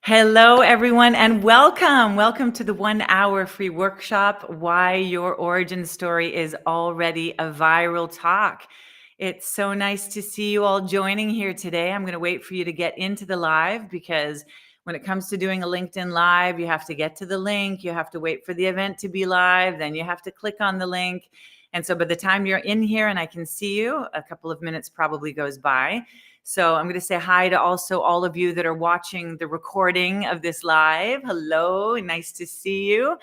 Hello, everyone, and welcome. Welcome to the 1 hour free workshop, Why Your Origin Story is Already a Viral Talk. It's so nice to see you all joining here today. I'm going to wait for you to get into the live because when it comes to doing a LinkedIn Live, you have to get to the link, you have to wait for the event to be live, then you have to click on the link. And so by the time you're in here and I can see you, a couple of minutes probably goes by. So I'm going to say hi to also all of you that are watching the recording of this live. Hello, nice to see you.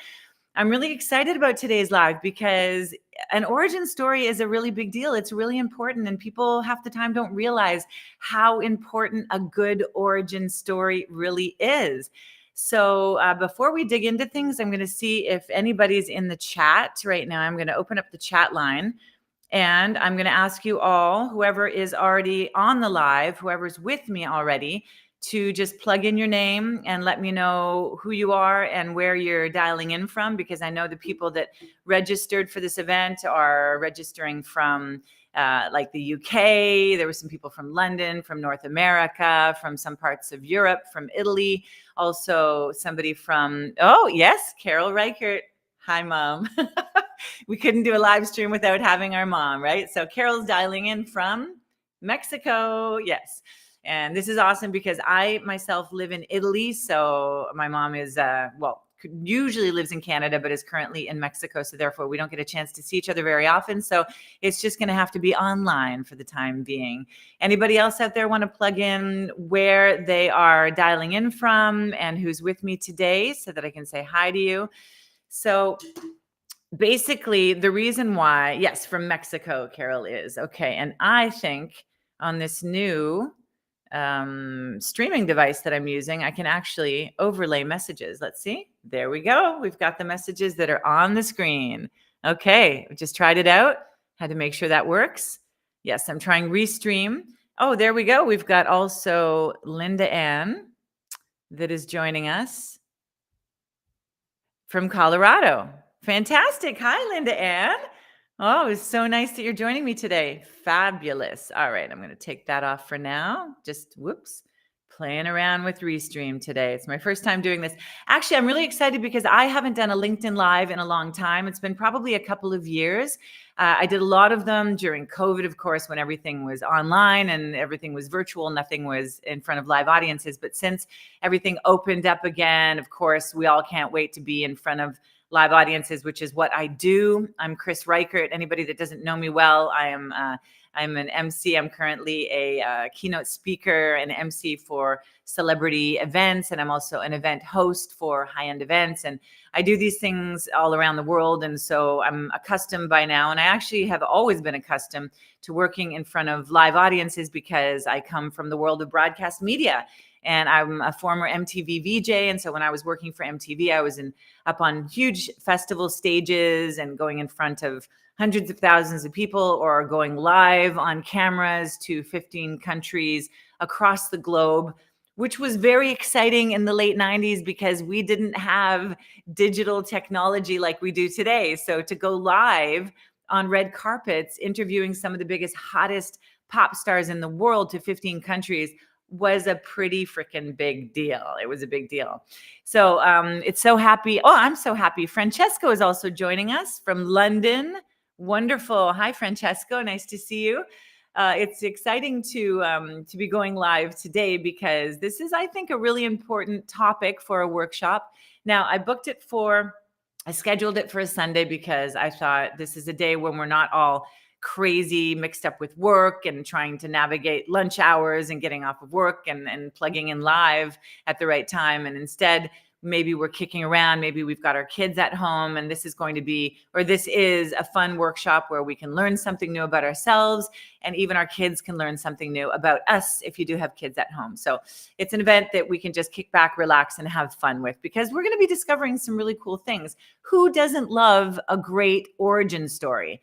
I'm really excited about today's live because an origin story is a really big deal. It's really important, and people half the time don't realize how important a good origin story really is. So before we dig into things, I'm going to see if anybody's in the chat right now. I'm going to open up the chat line. And I'm going to ask you all, whoever is already on the live, whoever's with me already, to just plug in your name and let me know who you are and where you're dialing in from, because I know the people that registered for this event are registering from like the UK. There were some people from London, from North America, from some parts of Europe, from Italy. Also somebody from, oh yes, Carol Reichert. Hi, Mom. We couldn't do a live stream without having our mom, right? So Carol's dialing in from Mexico. Yes. And this is awesome because I myself live in Italy. So my mom is, usually lives in Canada, but is currently in Mexico. So therefore, we don't get a chance to see each other very often. So it's just going to have to be online for the time being. Anybody else out there want to plug in where they are dialing in from and who's with me today so that I can say hi to you? So basically, the reason why, yes, from Mexico, Carol is. Okay. And I think on this new streaming device that I'm using, I can actually overlay messages. Let's see. There we go. We've got the messages that are on the screen. Okay. Just tried it out. Had to make sure that works. Yes, I'm trying Restream. Oh, there we go. We've got also Linda Ann that is joining us from Colorado. Fantastic. Hi, Linda Ann. Oh, it's so nice that you're joining me today. Fabulous. All right, I'm going to take that off for now. Just whoops. Playing around with Restream today. It's my first time doing this. Actually, I'm really excited because I haven't done a LinkedIn Live in a long time. It's been probably a couple of years. I did a lot of them during COVID, of course, when everything was online and everything was virtual. Nothing was in front of live audiences. But since everything opened up again, of course, we all can't wait to be in front of live audiences, which is what I do. I'm Chris Reichert. Anybody that doesn't know me well, I'm an MC. I'm currently a keynote speaker and MC for celebrity events, and I'm also an event host for high-end events. And I do these things all around the world, and so I'm accustomed by now. And I actually have always been accustomed to working in front of live audiences because I come from the world of broadcast media. And I'm a former MTV VJ. And so when I was working for MTV, I was up on huge festival stages and going in front of hundreds of thousands of people, or going live on cameras to 15 countries across the globe, which was very exciting in the late 90s because we didn't have digital technology like we do today. So to go live on red carpets, interviewing some of the biggest, hottest pop stars in the world to 15 countries was a pretty freaking big deal. It was a big deal. So it's so happy. Oh, I'm so happy. Francesco is also joining us from London. Wonderful. Hi, Francesco. Nice to see you. It's exciting to be going live today because this is, I think, a really important topic for a workshop. Now, I scheduled it for a Sunday because I thought this is a day when we're not all crazy mixed up with work and trying to navigate lunch hours and getting off of work and plugging in live at the right time. And instead, maybe we're kicking around, maybe we've got our kids at home, and this is a fun workshop where we can learn something new about ourselves, and even our kids can learn something new about us if you do have kids at home. So it's an event that we can just kick back, relax, and have fun with, because we're going to be discovering some really cool things. Who doesn't love a great origin story?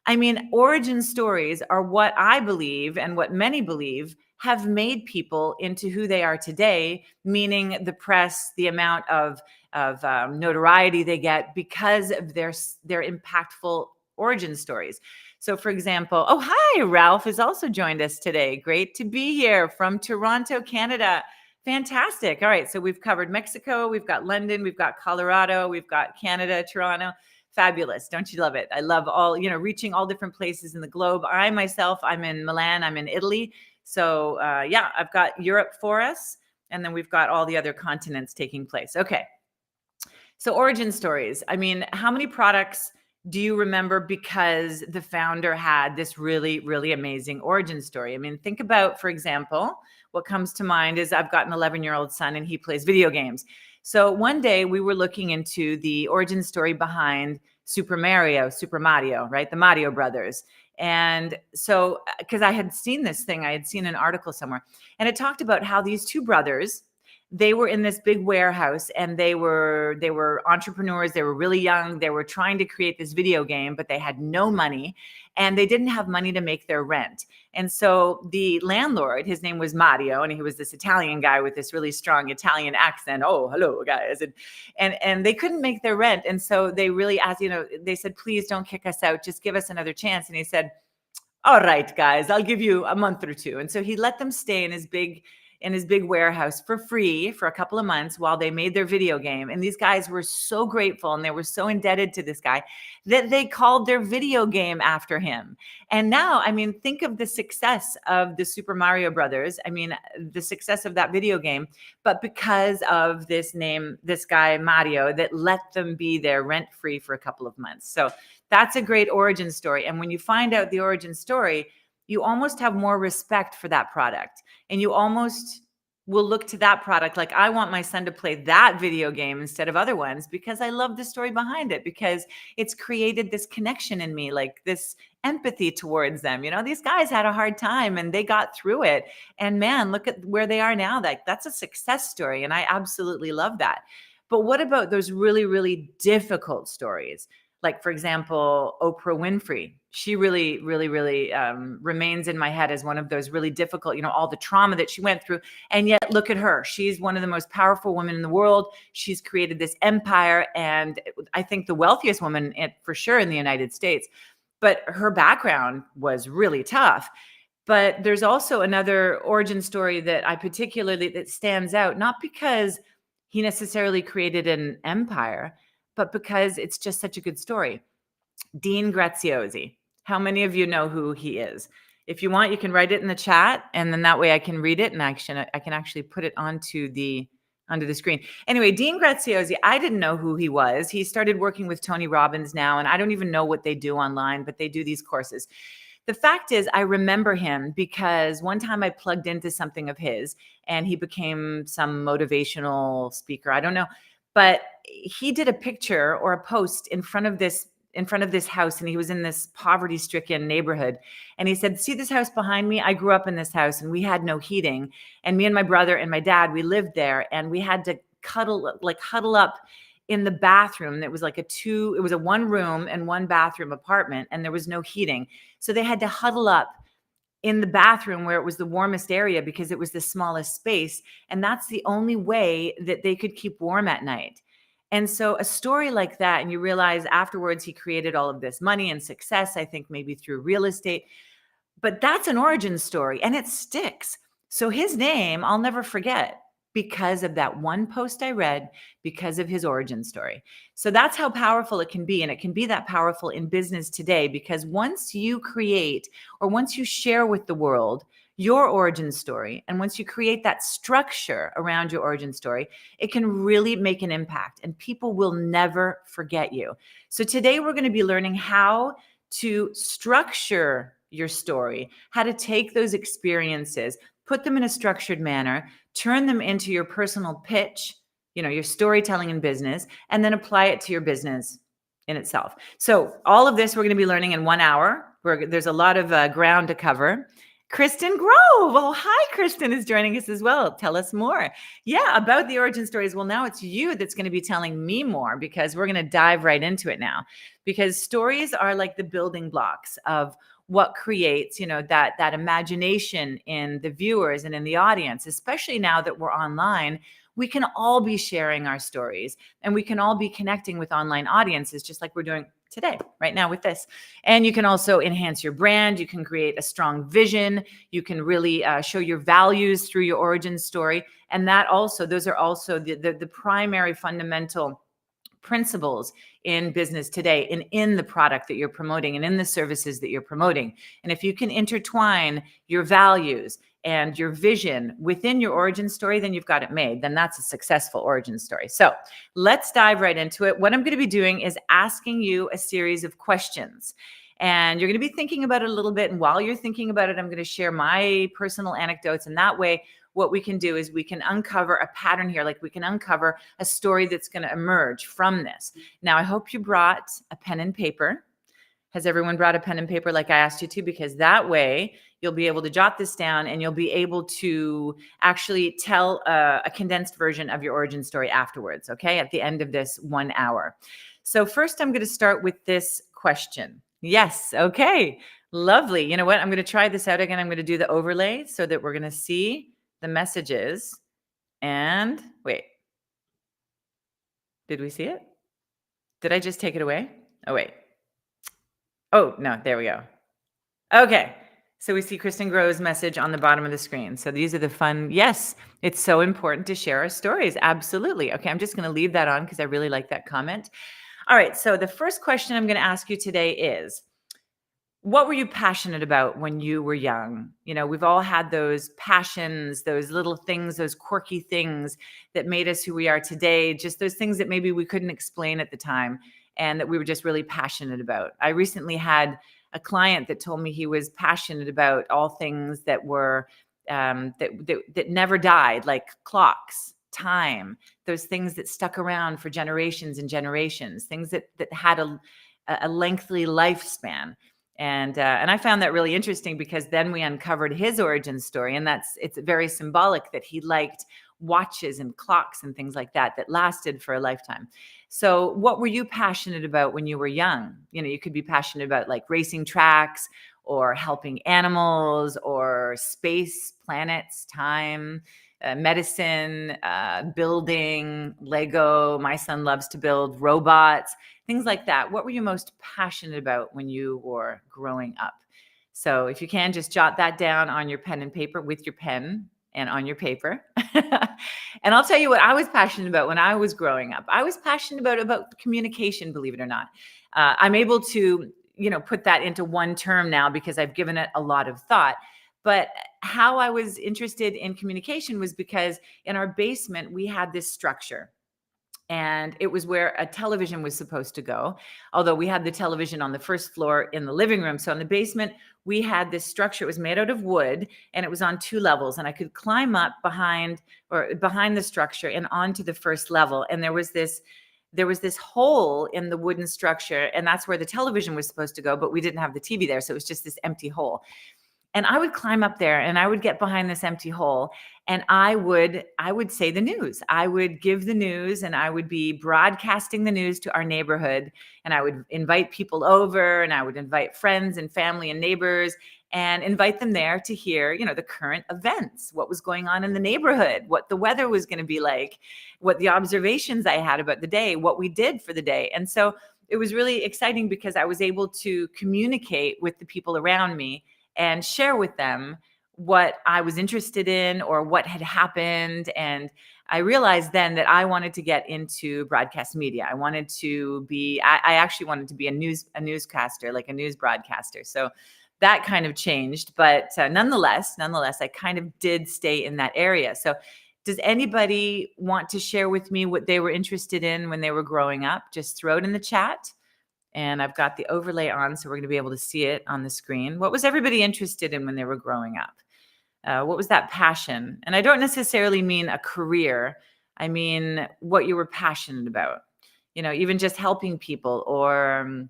I mean, origin stories are what I believe, and what many believe, have made people into who they are today, meaning the press, the amount of notoriety they get because of their impactful origin stories. So for example, oh, hi, Ralph has also joined us today. Great to be here from Toronto, Canada. Fantastic. All right. So we've covered Mexico, we've got London, we've got Colorado, we've got Canada, Toronto. Fabulous. Don't you love it? I love all, reaching all different places in the globe. I myself, I'm in Milan, I'm in Italy. So yeah, I've got Europe for us. And then we've got all the other continents taking place. Okay. So origin stories. I mean, how many products do you remember because the founder had this really, really amazing origin story? I mean, think about, for example, what comes to mind is I've got an 11-year-old son and he plays video games. So one day we were looking into the origin story behind Super Mario, right? The Mario brothers. And so, because I had seen this thing, I had seen an article somewhere, and it talked about how these two brothers, they were in this big warehouse and they were entrepreneurs. They were really young. They were trying to create this video game, but they had no money and they didn't have money to make their rent. And so the landlord, his name was Mario, and he was this Italian guy with this really strong Italian accent. Oh, hello, guys. And they couldn't make their rent. And so they really asked, they said, please don't kick us out. Just give us another chance. And he said, all right, guys, I'll give you a month or two. And so he let them stay in his big warehouse for free for a couple of months while they made their video game. And these guys were so grateful and they were so indebted to this guy that they called their video game after him. And now, I mean, think of the success of the Super Mario Brothers. I mean, the success of that video game, but because of this name, this guy, Mario, that let them be there rent free for a couple of months. So that's a great origin story. And when you find out the origin story, you almost have more respect for that product. And you almost will look to that product like, I want my son to play that video game instead of other ones because I love the story behind it, because it's created this connection in me, like this empathy towards them. These guys had a hard time and they got through it. And man, look at where they are now. That's a success story. And I absolutely love that. But what about those really, really difficult stories? Like, for example, Oprah Winfrey. She really, really, really remains in my head as one of those really difficult, all the trauma that she went through. And yet look at her. She's one of the most powerful women in the world. She's created this empire. And I think the wealthiest woman for sure in the United States. But her background was really tough. But there's also another origin story that that stands out, not because he necessarily created an empire, but because it's just such a good story. Dean Graziosi. How many of you know who he is? If you want, you can write it in the chat, and then that way I can read it and I can actually put it onto the screen. Anyway, Dean Graziosi, I didn't know who he was. He started working with Tony Robbins now, and I don't even know what they do online, but they do these courses. The fact is, I remember him because one time I plugged into something of his and he became some motivational speaker. I don't know. But he did a picture or a post in front of this house, and he was in this poverty-stricken neighborhood. And he said, see this house behind me? I grew up in this house and we had no heating. And me and my brother and my dad, we lived there, and we had to huddle up in the bathroom. It was a one room and one bathroom apartment, and there was no heating. So they had to huddle up in the bathroom where it was the warmest area because it was the smallest space. And that's the only way that they could keep warm at night. And so a story like that, and you realize afterwards he created all of this money and success, I think maybe through real estate, but that's an origin story and it sticks. So his name, I'll never forget because of that one post I read, because of his origin story. So that's how powerful it can be. And it can be that powerful in business today, because once you create or once you share with the world your origin story, and once you create that structure around your origin story, it can really make an impact and people will never forget you. So today we're going to be learning how to structure your story, how to take those experiences, put them in a structured manner, turn them into your personal pitch, your storytelling in business, and then apply it to your business in itself. So all of this we're going to be learning in 1 hour. There's a lot of ground to cover. Kristen Grove. Oh, hi, Kristen is joining us as well. Tell us more. Yeah, about the origin stories. Well, now it's you that's going to be telling me more, because we're going to dive right into it now, because stories are like the building blocks of what creates, that imagination in the viewers and in the audience, especially now that we're online. We can all be sharing our stories and we can all be connecting with online audiences, just like we're doing today, right now with this. And you can also enhance your brand. You can create a strong vision. You can really show your values through your origin story. And those are also the primary fundamental principles in business today and in the product that you're promoting and in the services that you're promoting. And if you can intertwine your values and your vision within your origin story, then you've got it made. Then that's a successful origin story. So let's dive right into it. What I'm going to be doing is asking you a series of questions. And you're going to be thinking about it a little bit. And while you're thinking about it, I'm going to share my personal anecdotes. And that way, what we can do is we can uncover a pattern here, like we can uncover a story that's going to emerge from this. Now, I hope you brought a pen and paper. Has everyone brought a pen and paper like I asked you to? Because that way you'll be able to jot this down and you'll be able to actually tell a condensed version of your origin story afterwards, okay, at the end of this 1 hour. So first, I'm going to start with this question. Yes, okay, lovely. You know what? I'm going to try this out again. I'm going to do the overlay so that we're going to see the messages. And wait, did we see it? Did I just take it away? Oh, wait. Oh, no, there we go. Okay. So we see Kristen Grove's message on the bottom of the screen. So these are the fun. Yes, it's so important to share our stories. Absolutely. Okay. I'm just going to leave that on because I really like that comment. All right. So the first question I'm going to ask you today is, what were you passionate about when you were young? You know, we've all had those passions, those little things, those quirky things that made us who we are today, just those things that maybe we couldn't explain at the time and that we were just really passionate about. I recently had a client that told me he was passionate about all things that were that never died, like clocks, time, those things that stuck around for generations and generations, things that had a lengthy lifespan. And I found that really interesting because then we uncovered his origin story, and it's very symbolic that he liked watches and clocks and things like that lasted for a lifetime. So what were you passionate about when you were young? You know, you could be passionate about like racing tracks or helping animals or space, planets, time, medicine, building, Lego. My son loves to build robots, things like that. What were you most passionate about when you were growing up? So if you can, just jot that down on your pen and paper with your pen and on your paper. And I'll tell you what I was passionate about when I was growing up. I was passionate about communication, believe it or not. I'm able to, put that into one term now because I've given it a lot of thought. But how I was interested in communication was because in our basement, we had this structure. And it was where a television was supposed to go, although we had the television on the first floor in the living room. So in the basement, we had this structure. It was made out of wood and it was on 2 levels. And I could climb up behind the structure and onto the first level. And there was this hole in the wooden structure, and that's where the television was supposed to go, but we didn't have the TV there. So it was just this empty hole. And I would climb up there and I would get behind this empty hole and I would say the news. I would give the news and I would be broadcasting the news to our neighborhood, and I would invite people over and I would invite friends and family and neighbors and invite them there to hear, the current events, what was going on in the neighborhood, what the weather was going to be like, what the observations I had about the day, what we did for the day. And so it was really exciting because I was able to communicate with the people around me and share with them what I was interested in or what had happened. And I realized then that I wanted to get into broadcast media. I actually wanted to be a newscaster, like a news broadcaster. So that kind of changed. But nonetheless, I kind of did stay in that area. So does anybody want to share with me what they were interested in when they were growing up? Just throw it in the chat. And I've got the overlay on, so we're going to be able to see it on the screen. What was everybody interested in when they were growing up? What was that passion? And I don't necessarily mean a career. I mean what you were passionate about. Even just helping people or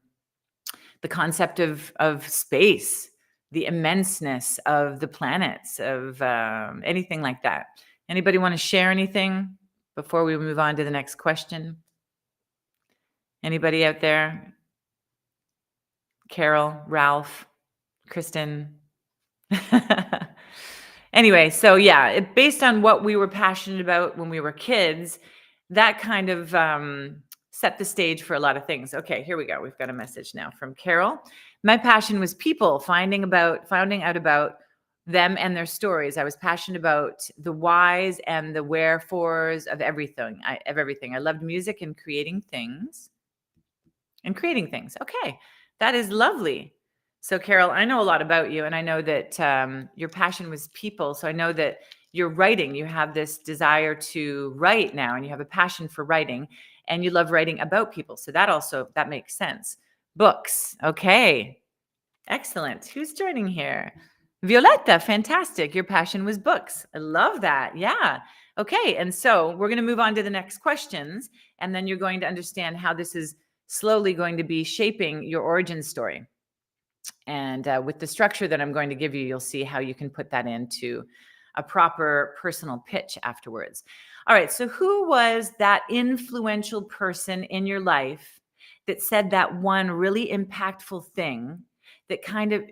the concept of space, the immenseness of the planets, of anything like that. Anybody want to share anything before we move on to the next question? Anybody out there? Carol, Ralph, Kristen. Anyway, so yeah, based on what we were passionate about when we were kids, that kind of set the stage for a lot of things. Okay, here we go. We've got a message now from Carol. My passion was people, finding out about them and their stories. I was passionate about the whys and the wherefores of everything. I loved music and creating things. Okay, that is lovely. So, Carol, I know a lot about you, and I know that your passion was people. So I know that you're writing. You have this desire to write now, and you have a passion for writing, and you love writing about people. So that makes sense. Books. Okay, excellent. Who's joining here? Violetta, fantastic. Your passion was books. I love that. Yeah. Okay. And so we're going to move on to the next questions, and then you're going to understand how this is slowly going to be shaping your origin story. And with the structure that I'm going to give you, you'll see how you can put that into a proper personal pitch afterwards. All right. So who was that influential person in your life that said that one really impactful thing that kind of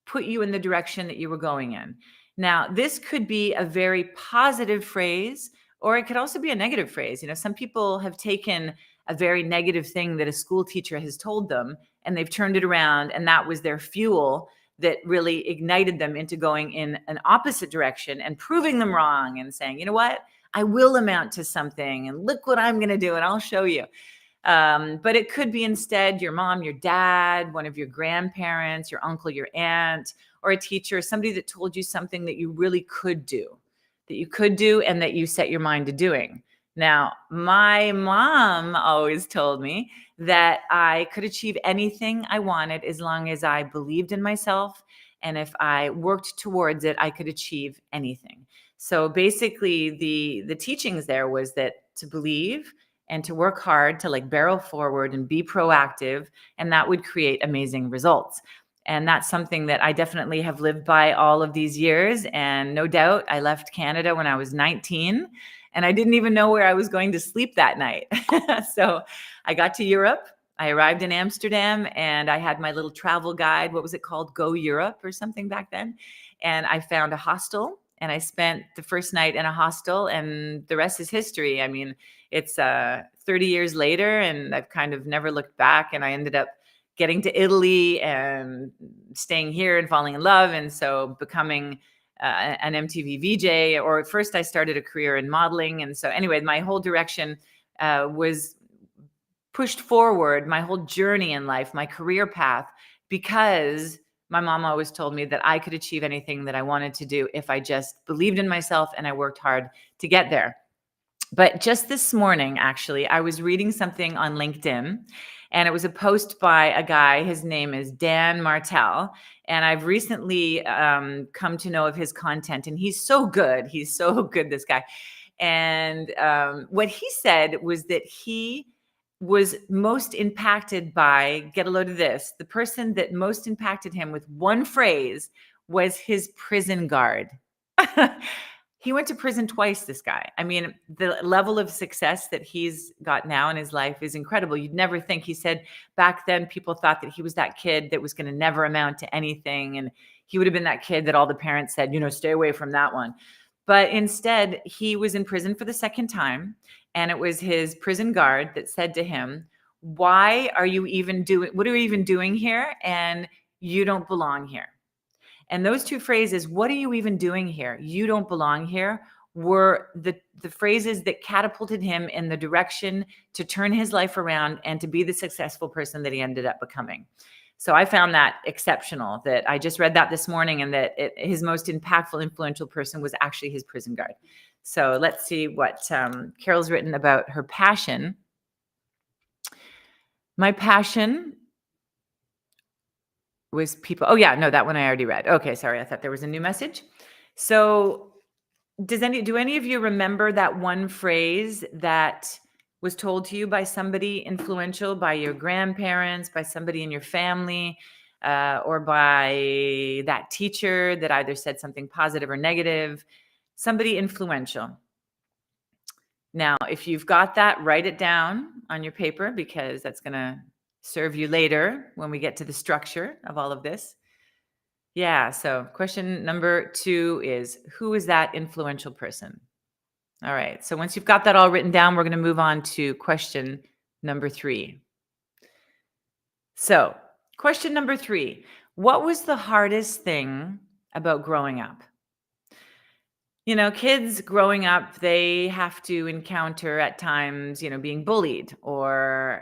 put you in the direction that you were going in? Now, this could be a very positive phrase, or it could also be a negative phrase. Some people have taken a very negative thing that a school teacher has told them, and they've turned it around, and that was their fuel that really ignited them into going in an opposite direction and proving them wrong and saying, you know what, I will amount to something, and look what I'm going to do, and I'll show you. But it could be instead your mom, your dad, one of your grandparents, your uncle, your aunt, or a teacher, somebody that told you something that you really could do, and that you set your mind to doing. Now, my mom always told me that I could achieve anything I wanted as long as I believed in myself. And if I worked towards it, I could achieve anything. So basically the teachings there was that to believe and to work hard, to like barrel forward and be proactive, and that would create amazing results. And that's something that I definitely have lived by all of these years. And no doubt I left Canada when I was 19, and I didn't even know where I was going to sleep that night. So I got to Europe. I arrived in Amsterdam, and I had my little travel guide. What was it called? Go Europe or something back then. And I found a hostel, and I spent the first night in a hostel, and the rest is history. I mean, it's 30 years later, and I've kind of never looked back, and I ended up getting to Italy and staying here and falling in love. And so becoming an MTV VJ, or at first I started a career in modeling. And so anyway, my whole direction was pushed forward, my whole journey in life, my career path, because my mom always told me that I could achieve anything that I wanted to do if I just believed in myself and I worked hard to get there. But just this morning, actually, I was reading something on LinkedIn, and it was a post by a guy. His name is Dan Martell, and I've recently come to know of his content, and he's so good. He's so good, this guy. And what he said was that he was most impacted by, get a load of this, the person that most impacted him with one phrase was his prison guard. He went to prison twice, this guy. I mean, the level of success that he's got now in his life is incredible. You'd never think. He said back then people thought that he was that kid that was going to never amount to anything. And he would have been that kid that all the parents said, stay away from that one. But instead, he was in prison for the second time. And it was his prison guard that said to him, what are you even doing here? And you don't belong here. And those two phrases, what are you even doing here? You don't belong here, were the phrases that catapulted him in the direction to turn his life around and to be the successful person that he ended up becoming. So I found that exceptional, that I just read that this morning, and that his most impactful, influential person was actually his prison guard. So let's see what Carol's written about her passion. My passion was people. Oh yeah, no, that one I already read. Okay, sorry, I thought there was a new message. So do any of you remember that one phrase that was told to you by somebody influential, by your grandparents, by somebody in your family, or by that teacher that either said something positive or negative, somebody influential? Now, if you've got that, write it down on your paper, because that's going to serve you later when we get to the structure of all of this. Yeah. So question number 2 is, who is that influential person? All right. So once you've got that all written down, we're going to move on to question number 3. So, question number 3. What was the hardest thing about growing up? Kids growing up, they have to encounter at times, being bullied or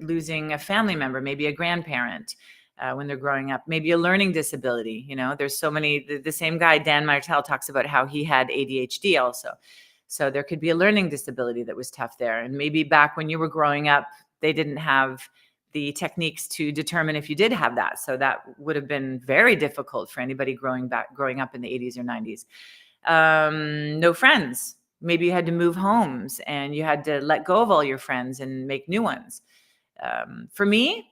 losing a family member, maybe a grandparent when they're growing up, maybe a learning disability. There's so many, the same guy, Dan Martell, talks about how he had ADHD also. So there could be a learning disability that was tough there. And maybe back when you were growing up, they didn't have the techniques to determine if you did have that. So that would have been very difficult for anybody growing up in the 80s or 90s. No friends. Maybe you had to move homes and you had to let go of all your friends and make new ones. For me,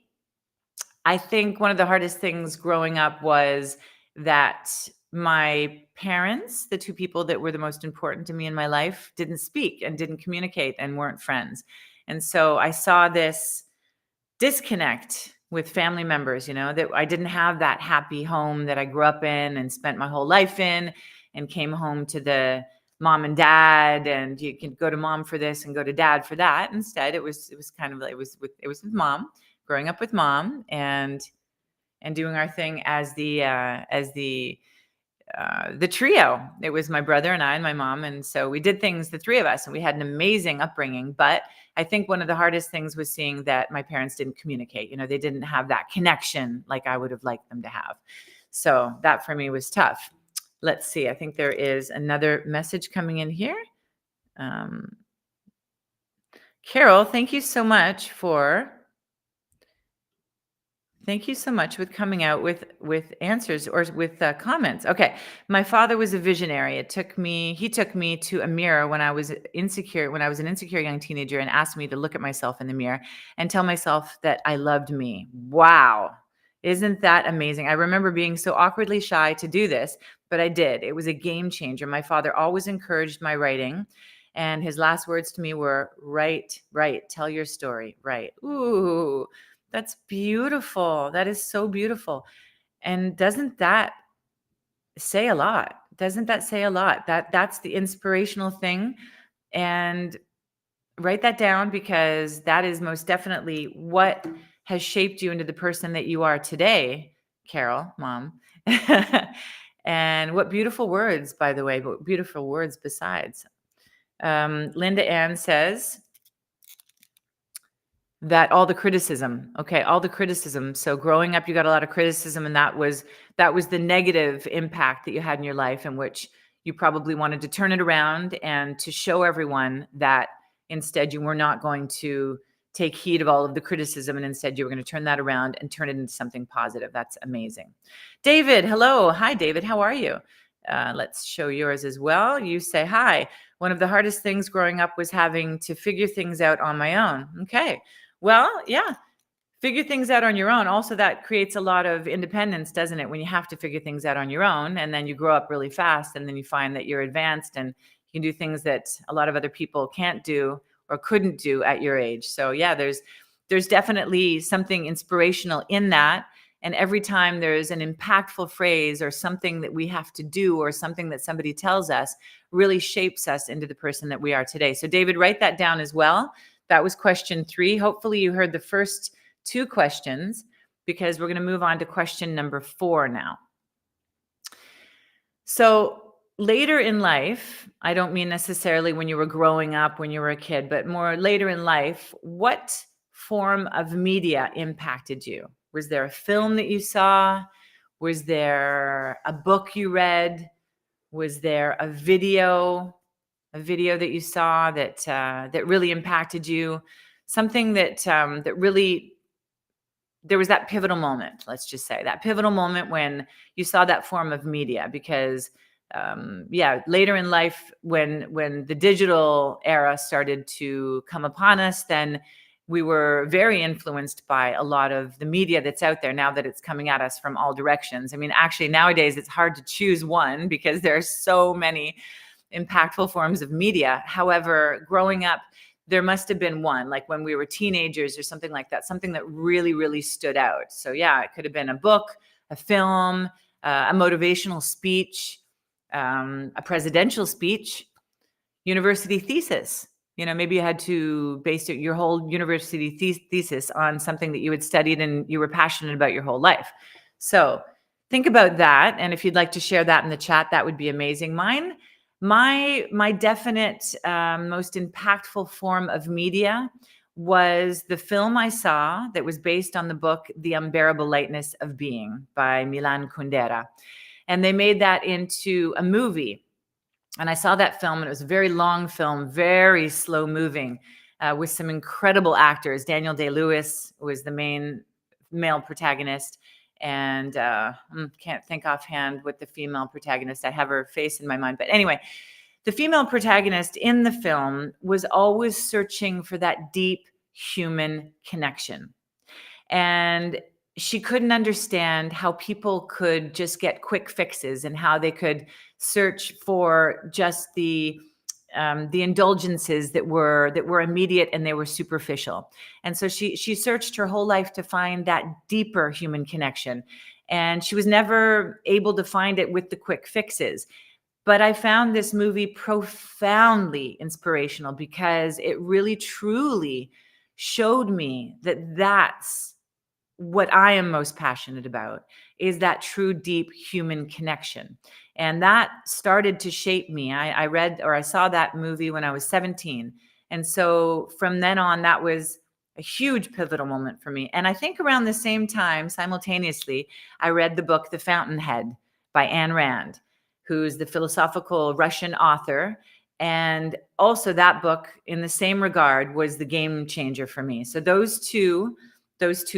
I think one of the hardest things growing up was that my parents, the two people that were the most important to me in my life, didn't speak and didn't communicate and weren't friends. And so I saw this disconnect with family members, that I didn't have that happy home that I grew up in and spent my whole life in, and came home to the mom and dad, and you can go to mom for this and go to dad for that. Instead, it was with mom, growing up with mom, and doing our thing as the trio. It was my brother and I and my mom. And so we did things, the three of us, and we had an amazing upbringing. But I think one of the hardest things was seeing that my parents didn't communicate. They didn't have that connection like I would have liked them to have. So that for me was tough. Let's see. I think there is another message coming in here. Carol, thank you so much with coming out with answers or with comments. Okay. My father was a visionary. He took me to a mirror when I was an insecure young teenager, and asked me to look at myself in the mirror and tell myself that I loved me. Wow. Isn't that amazing? I remember being so awkwardly shy to do this, but I did. It was a game changer. My father always encouraged my writing, and his last words to me were, write, tell your story, write. Ooh, that's beautiful. That is so beautiful. And doesn't that say a lot? That's the inspirational thing. And write that down, because that is most definitely what has shaped you into the person that you are today, Carol, mom. And what beautiful words, by the way, but beautiful words besides. Linda Ann says that all the criticism. So growing up, you got a lot of criticism, and that was the negative impact that you had in your life, in which you probably wanted to turn it around and to show everyone that instead you were not going to take heed of all of the criticism, and instead you were going to turn that around and turn it into something positive. That's amazing. David, hello. Hi, David. How are you? Let's show yours as well. You say, hi. One of the hardest things growing up was having to figure things out on my own. Okay. Well, yeah. Figure things out on your own. Also, that creates a lot of independence, doesn't it? When you have to figure things out on your own, and then you grow up really fast, and then you find that you're advanced and you can do things that a lot of other people can't do or couldn't do at your age. So yeah, there's definitely something inspirational in that. And every time there's an impactful phrase or something that we have to do or something that somebody tells us really shapes us into the person that we are today. So David, write that down as well. That was question 3. Hopefully you heard the first 2 questions, because we're going to move on to question number 4 now. So later in life, I don't mean necessarily when you were growing up, when you were a kid, but more later in life, what form of media impacted you? Was there a film that you saw? Was there a book you read? Was there a video that you saw that really impacted you? Something that really, there was that pivotal moment, let's just say, that pivotal moment when you saw that form of media. Because later in life, when the digital era started to come upon us, then we were very influenced by a lot of the media that's out there now that it's coming at us from all directions. I mean, actually nowadays it's hard to choose one, because there are so many impactful forms of media. However, growing up, there must have been one, like when we were teenagers or something like that, something that really, really stood out. So yeah, it could have been a book, a film, a motivational speech, a presidential speech, university thesis. Maybe you had to base your whole university thesis on something that you had studied and you were passionate about your whole life. So think about that. And if you'd like to share that in the chat, that would be amazing. My definite most impactful form of media was the film I saw that was based on the book The Unbearable Lightness of Being by Milan Kundera. And they made that into a movie. And I saw that film, and it was a very long film, very slow moving, with some incredible actors. Daniel Day-Lewis was the main male protagonist, and can't think offhand with the female protagonist. I have her face in my mind. But anyway, the female protagonist in the film was always searching for that deep human connection. And she couldn't understand how people could just get quick fixes and how they could search for just the indulgences that were immediate and they were superficial. And so she searched her whole life to find that deeper human connection. And she was never able to find it with the quick fixes. But I found this movie profoundly inspirational because it really, truly showed me that that's what I am most passionate about, is that true, deep human connection. And that started to shape me. I saw that movie when I was 17. And so from then on, that was a huge pivotal moment for me. And I think around the same time, simultaneously, I read the book, The Fountainhead by Ayn Rand, who's the philosophical Russian author. And also that book, in the same regard, was the game changer for me. So those two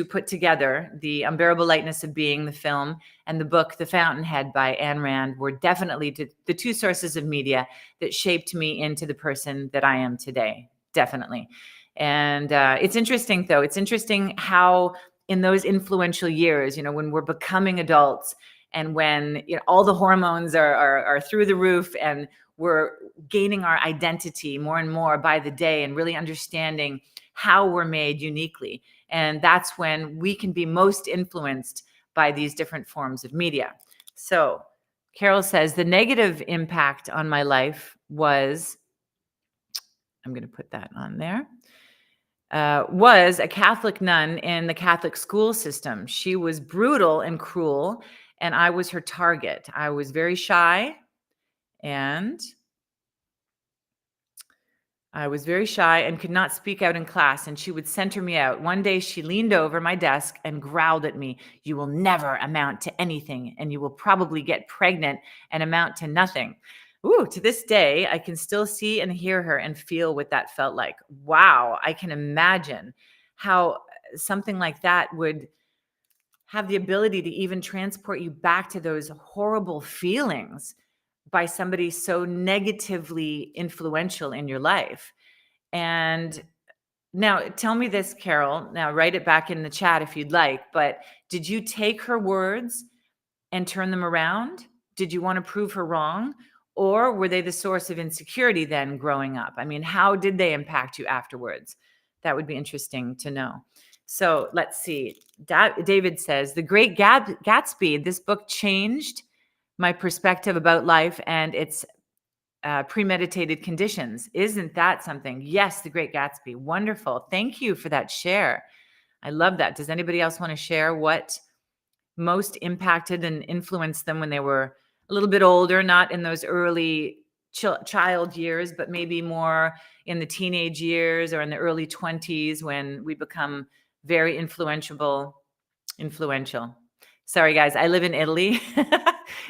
put together, The Unbearable Lightness of Being, the film, and the book, The Fountainhead by Ayn Rand, were definitely the two sources of media that shaped me into the person that I am today. Definitely. And it's interesting, though. It's interesting how in those influential years, when we're becoming adults and when all the hormones are through the roof and we're gaining our identity more and more by the day and really understanding how we're made uniquely. And that's when we can be most influenced by these different forms of media. So Carol says, the negative impact on my life was, I'm going to put that on there, was a Catholic nun in the Catholic school system. She was brutal and cruel, and I was her target. I was very shy, and could not speak out in class, and she would center me out. One day she leaned over my desk and growled at me, "You will never amount to anything, and you will probably get pregnant and amount to nothing." Ooh, to this day, I can still see and hear her and feel what that felt like. Wow, I can imagine how something like that would have the ability to even transport you back to those horrible feelings by somebody so negatively influential in your life. And now tell me this, Carol, now write it back in the chat if you'd like, but did you take her words and turn them around? Did you want to prove her wrong? Or were they the source of insecurity then growing up? I mean, how did they impact you afterwards? That would be interesting to know. So let's see. David says, The Great Gatsby, this book changed my perspective about life and its premeditated conditions. Isn't that something? Yes, The Great Gatsby. Wonderful. Thank you for that share. I love that. Does anybody else want to share what most impacted and influenced them when they were a little bit older, not in those early child years, but maybe more in the teenage years or in the early 20s when we become very influential. Sorry, guys, I live in Italy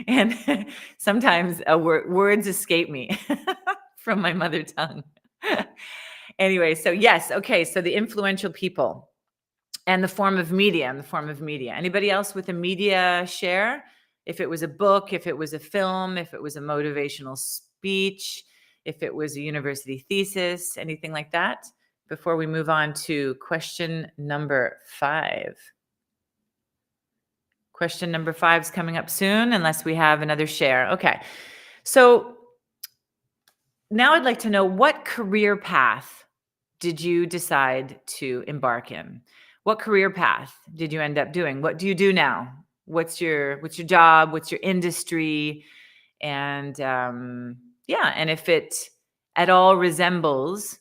and sometimes words escape me from my mother tongue. Anyway, so yes, okay, so the influential people and the form of media, Anybody else with a media share? If it was a book, if it was a film, if it was a motivational speech, if it was a university thesis, anything like that? Before we move on to question number 5. Question number 5 is coming up soon, unless we have another share. Okay. So now I'd like to know, what career path did you decide to embark in? What career path did you end up doing? What do you do now? What's your job? What's your industry? And and if it at all resembles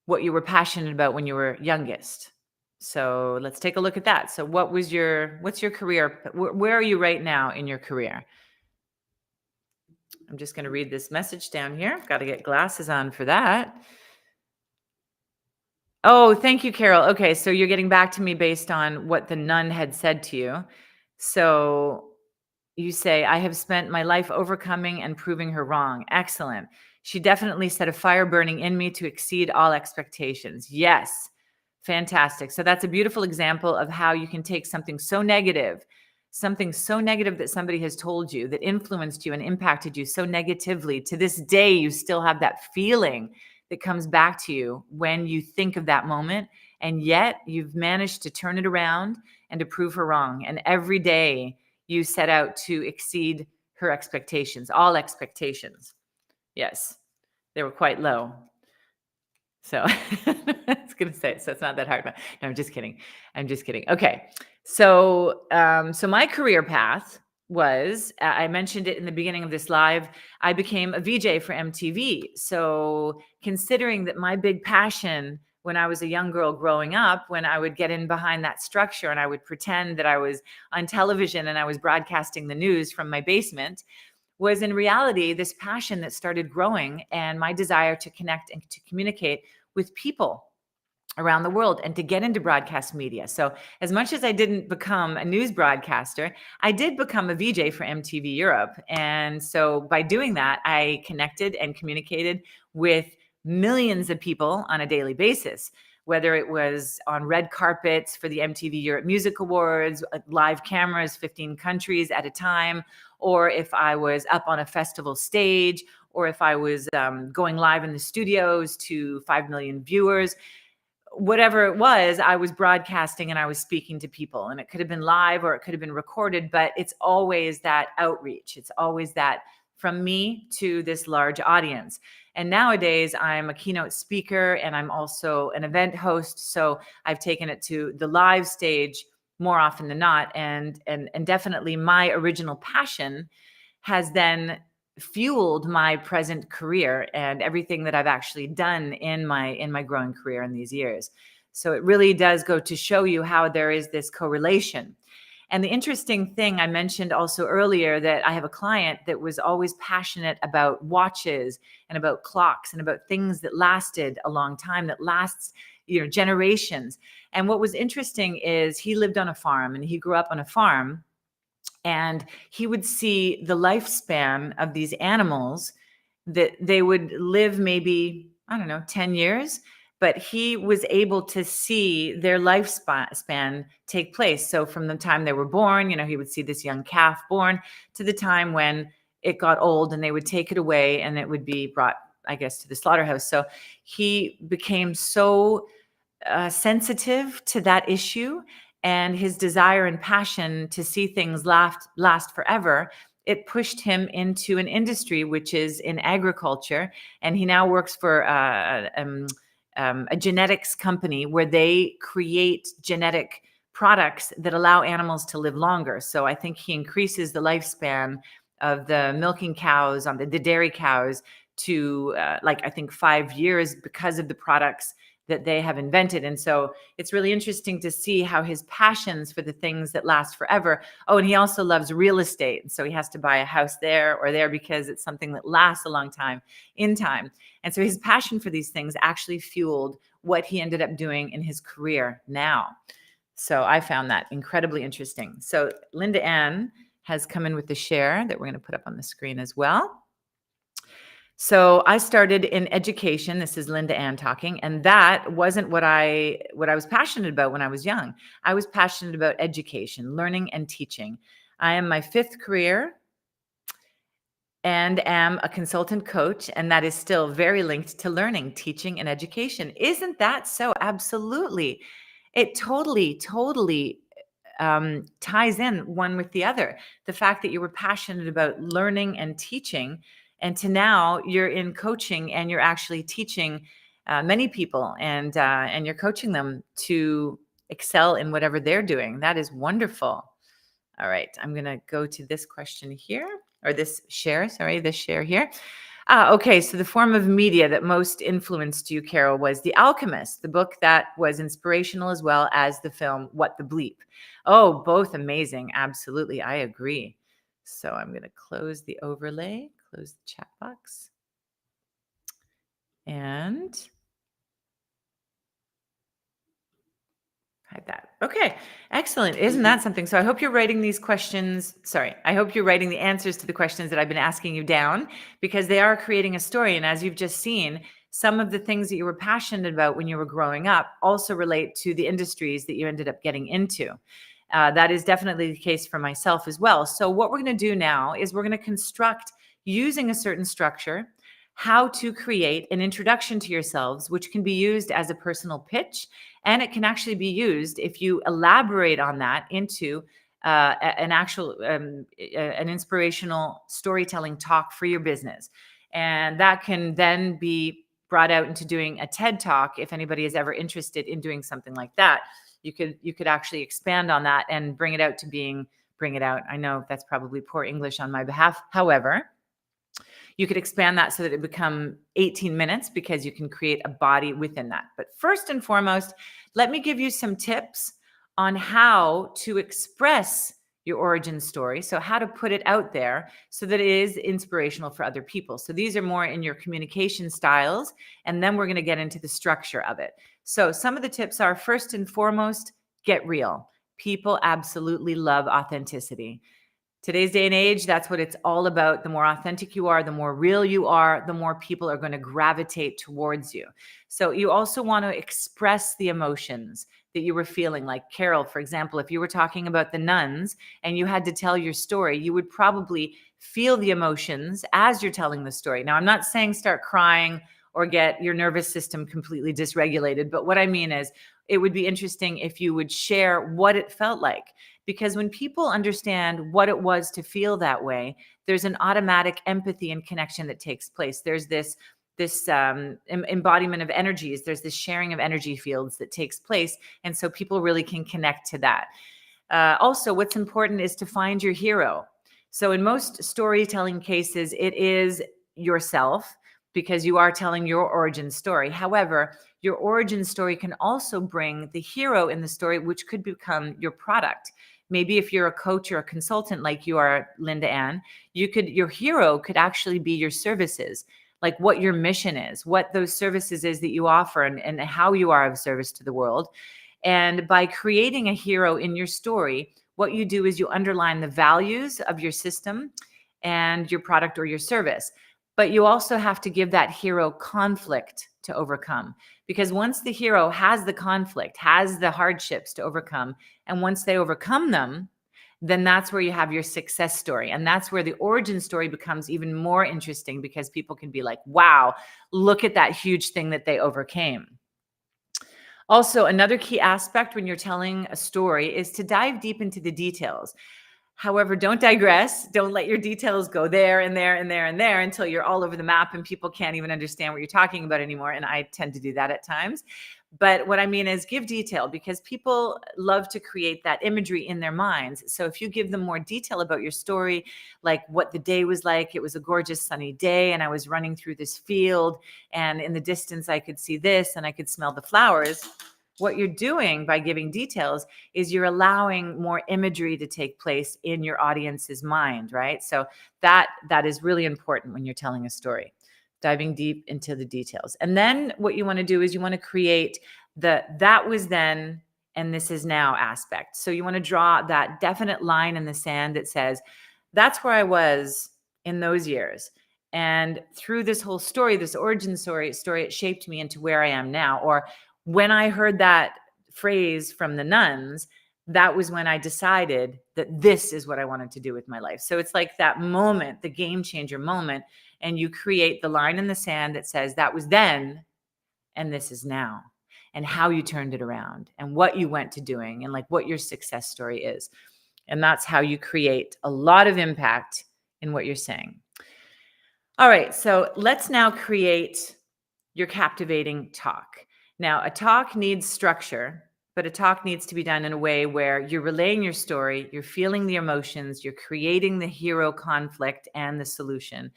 what you were passionate about when you were youngest. So let's take a look at that. So what's your career? Where are you right now in your career? I'm just going to read this message down here. Got to get glasses on for that. Oh, thank you, Carol. Okay, so you're getting back to me based on what the nun had said to you. So you say, I have spent my life overcoming and proving her wrong. Excellent. She definitely set a fire burning in me to exceed all expectations. Yes. Fantastic. So that's a beautiful example of how you can take something so negative that somebody has told you, that influenced you and impacted you so negatively. To this day, you still have that feeling that comes back to you when you think of that moment. And yet you've managed to turn it around and to prove her wrong. And every day you set out to exceed her expectations, all expectations. Yes, they were quite low. So I was going to say, so it's not that hard. But no, I'm just kidding. Okay. So, so my career path was, I mentioned it in the beginning of this live, I became a VJ for MTV. So considering that my big passion when I was a young girl growing up, when I would get in behind that structure and I would pretend that I was on television and I was broadcasting the news from my basement, was in reality this passion that started growing and my desire to connect and to communicate with people around the world and to get into broadcast media. So as much as I didn't become a news broadcaster, I did become a VJ for MTV Europe. And so by doing that, I connected and communicated with millions of people on a daily basis, whether it was on red carpets for the MTV Europe Music Awards, live cameras, 15 countries at a time, or if I was up on a festival stage, or if I was going live in the studios to 5 million viewers. Whatever it was, I was broadcasting and I was speaking to people, and it could have been live or it could have been recorded, but it's always that outreach. It's always that from me to this large audience. And nowadays I'm a keynote speaker and I'm also an event host. So I've taken it to the live stage more often than not. And definitely my original passion has then fueled my present career and everything that I've actually done in my growing career in these years. So it really does go to show you how there is this correlation. And the interesting thing I mentioned also earlier, that I have a client that was always passionate about watches and about clocks and about things that lasted a long time, that lasts, generations. And what was interesting is he lived on a farm and he grew up on a farm. And he would see the lifespan of these animals, that they would live maybe, I don't know, 10 years, but he was able to see their lifespan take place. So from the time they were born, he would see this young calf born to the time when it got old and they would take it away and it would be brought, I guess, to the slaughterhouse. So he became so sensitive to that issue, and his desire and passion to see things last forever, it pushed him into an industry which is in agriculture. And he now works for a genetics company where they create genetic products that allow animals to live longer. So I think he increases the lifespan of the milking cows, on the dairy cows, to I think 5 years because of the products that they have invented. And so it's really interesting to see how his passions for the things that last forever. Oh, and he also loves real estate. So he has to buy a house there or there because it's something that lasts a long time in time. And so his passion for these things actually fueled what he ended up doing in his career now. So I found that incredibly interesting. So Linda Ann has come in with the share that we're going to put up on the screen as well. So I started in education. This is Linda Ann talking. And that wasn't what I was passionate about when I was young. I was passionate about education, learning and teaching. I am my 5th career and am a consultant coach. And that is still very linked to learning, teaching, and education. Isn't that so? Absolutely. It totally ties in one with the other. The fact that you were passionate about learning and teaching, and to now you're in coaching and you're actually teaching many people, and you're coaching them to excel in whatever they're doing. That is wonderful. All right, I'm going to go to this question here, or this share here. Okay. So the form of media that most influenced you, Carol, was The Alchemist, the book that was inspirational, as well as the film What the Bleep. Oh, both amazing. Absolutely. I agree. So I'm going to close the overlay, close the chat box. And hide that. Okay, excellent. Isn't that something? So I hope you're writing these questions. Sorry, I hope you're writing the answers to the questions that I've been asking you down, because they are creating a story. And as you've just seen, some of the things that you were passionate about when you were growing up also relate to the industries that you ended up getting into. That is definitely the case for myself as well. So what we're going to do now is we're going to construct, using a certain structure, how to create an introduction to yourselves, which can be used as a personal pitch. And it can actually be used, if you elaborate on that, into an actual, an inspirational storytelling talk for your business. And that can then be brought out into doing a TED Talk. If anybody is ever interested in doing something like that, you could actually expand on that and bring it out to being, bring it out. I know that's probably poor English on my behalf. However, you could expand that so that it become 18 minutes, because you can create a body within that. But first and foremost, let me give you some tips on how to express your origin story. So how to put it out there so that it is inspirational for other people. So these are more in your communication styles, and then we're going to get into the structure of it. So some of the tips are, first and foremost, get real. People absolutely love authenticity. Today's day and age, that's what it's all about. The more authentic you are, the more real you are, the more people are going to gravitate towards you. So you also want to express the emotions that you were feeling. Like Carol, for example, if you were talking about the nuns and you had to tell your story, you would probably feel the emotions as you're telling the story. Now, I'm not saying start crying or get your nervous system completely dysregulated, but what I mean is, it would be interesting if you would share what it felt like. Because when people understand what it was to feel that way, there's an automatic empathy and connection that takes place. There's this embodiment of energies. There's this sharing of energy fields that takes place. And so people really can connect to that. Also, what's important is to find your hero. So in most storytelling cases, it is yourself, because you are telling your origin story. However, your origin story can also bring the hero in the story, which could become your product. Maybe if you're a coach or a consultant like you are, Linda Ann, your hero could actually be your services, like what your mission is, what those services is that you offer, and how you are of service to the world. And by creating a hero in your story, what you do is you underline the values of your system and your product or your service. But you also have to give that hero conflict to overcome. Because once the hero has the conflict, has the hardships to overcome, and once they overcome them, then that's where you have your success story. And that's where the origin story becomes even more interesting, because people can be like, wow, look at that huge thing that they overcame. Also, another key aspect when you're telling a story is to dive deep into the details. However, don't digress. Don't let your details go there and there and there and there until you're all over the map and people can't even understand what you're talking about anymore. And I tend to do that at times. But what I mean is, give detail, because people love to create that imagery in their minds. So if you give them more detail about your story, like what the day was like, it was a gorgeous sunny day and I was running through this field, and in the distance I could see this and I could smell the flowers. What you're doing by giving details is you're allowing more imagery to take place in your audience's mind, right? So that is really important when you're telling a story, diving deep into the details. And then what you want to do is you want to create the that was then and this is now aspect. So you want to draw that definite line in the sand that says, that's where I was in those years. And through this whole story, this origin story, it shaped me into where I am now. Or when I heard that phrase from the nuns, that was when I decided that this is what I wanted to do with my life. So it's like that moment, the game changer moment, and you create the line in the sand that says that was then and this is now, and how you turned it around and what you went to doing and like what your success story is. And that's how you create a lot of impact in what you're saying. All right, so let's now create your captivating talk. Now, a talk needs structure, but a talk needs to be done in a way where you're relaying your story, you're feeling the emotions, you're creating the hero conflict and the solution.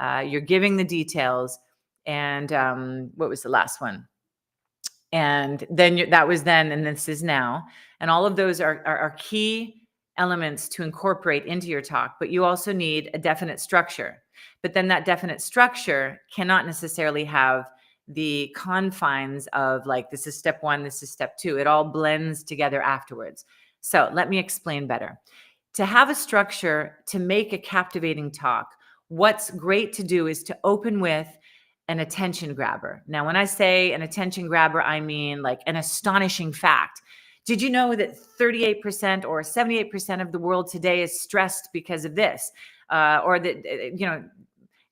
You're giving the details. And what was the last one? And then that was then, and this is now. And all of those are key elements to incorporate into your talk, but you also need a definite structure. But then that definite structure cannot necessarily have the confines of like, this is step one, this is step two. It all blends together afterwards. So let me explain better. To have a structure to make a captivating talk, what's great to do is to open with an attention grabber. Now, when I say an attention grabber, I mean like an astonishing fact. Did you know that 38% or 78% of the world today is stressed because of this? Or that,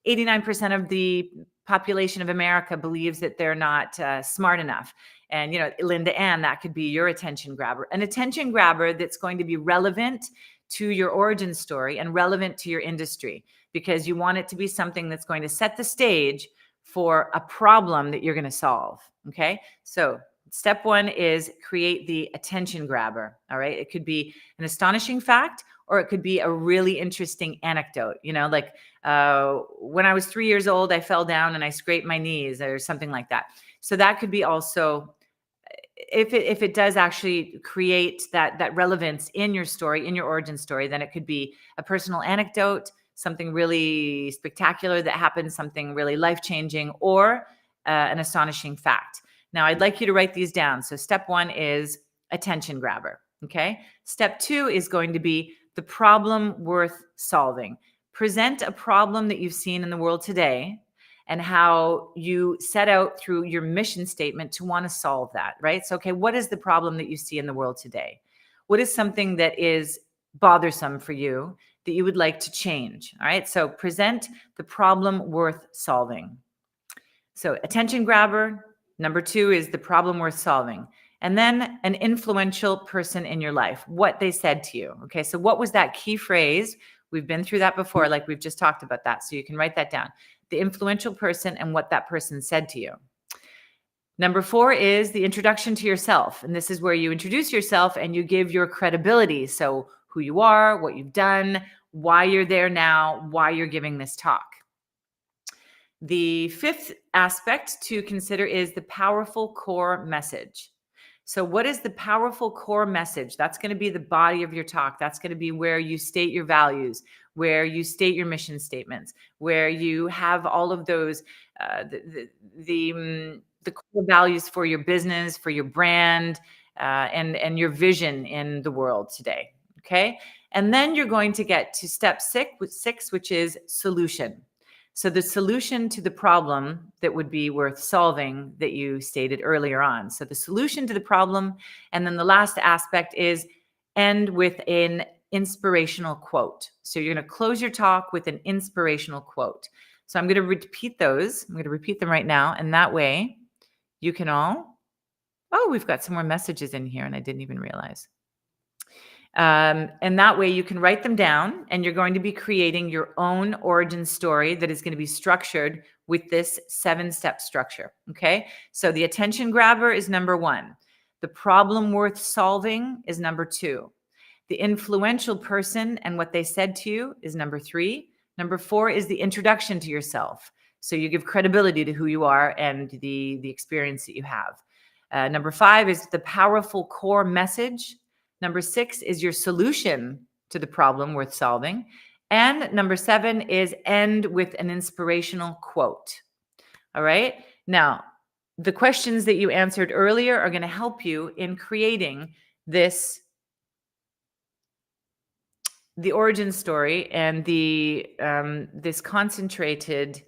89% of the population of America believes that they're not smart enough. And, Linda Ann, that could be your attention grabber. An attention grabber that's going to be relevant to your origin story and relevant to your industry, because you want it to be something that's going to set the stage for a problem that you're going to solve. Okay. So step one is create the attention grabber. All right. It could be an astonishing fact, or it could be a really interesting anecdote. Like when I was 3 years old, I fell down and I scraped my knees or something like that. So that could be also, if it does actually create that relevance in your story, in your origin story, then it could be a personal anecdote, something really spectacular that happened, something really life-changing, or an astonishing fact. Now, I'd like you to write these down. So step one is attention grabber, okay? Step two is going to be the problem worth solving. Present a problem that you've seen in the world today and how you set out through your mission statement to want to solve that, right? So, okay, what is the problem that you see in the world today? What is something that is bothersome for you that you would like to change? All right. So present the problem worth solving. So attention grabber. Number two is the problem worth solving. And then an influential person in your life, what they said to you. Okay. So what was that key phrase? We've been through that before. Like we've just talked about that. So you can write that down. The influential person and what that person said to you. Number four is the introduction to yourself. And this is where you introduce yourself and you give your credibility. So who you are, what you've done, why you're there now, why you're giving this talk. The fifth aspect to consider is the powerful core message. So what is the powerful core message? That's going to be the body of your talk. That's going to be where you state your values, where you state your mission statements, where you have all of those, the core values for your business, for your brand, and your vision in the world today. Okay. And then you're going to get to step six, which is solution. So the solution to the problem that would be worth solving that you stated earlier on. So the solution to the problem. And then the last aspect is end with an inspirational quote. So you're going to close your talk with an inspirational quote. So I'm going to repeat those. I'm going to repeat them right now. And that way you can all, we've got some more messages in here and I didn't even realize. And that way you can write them down and you're going to be creating your own origin story that is going to be structured with this 7-step structure. Okay. So the attention grabber is number one. The problem worth solving is number two. The influential person and what they said to you is number three. Number four is the introduction to yourself. So you give credibility to who you are and the experience that you have. Number five is the powerful core message. Number six is your solution to the problem worth solving. And number seven is end with an inspirational quote. All right. Now, the questions that you answered earlier are going to help you in creating the origin story and this concentrated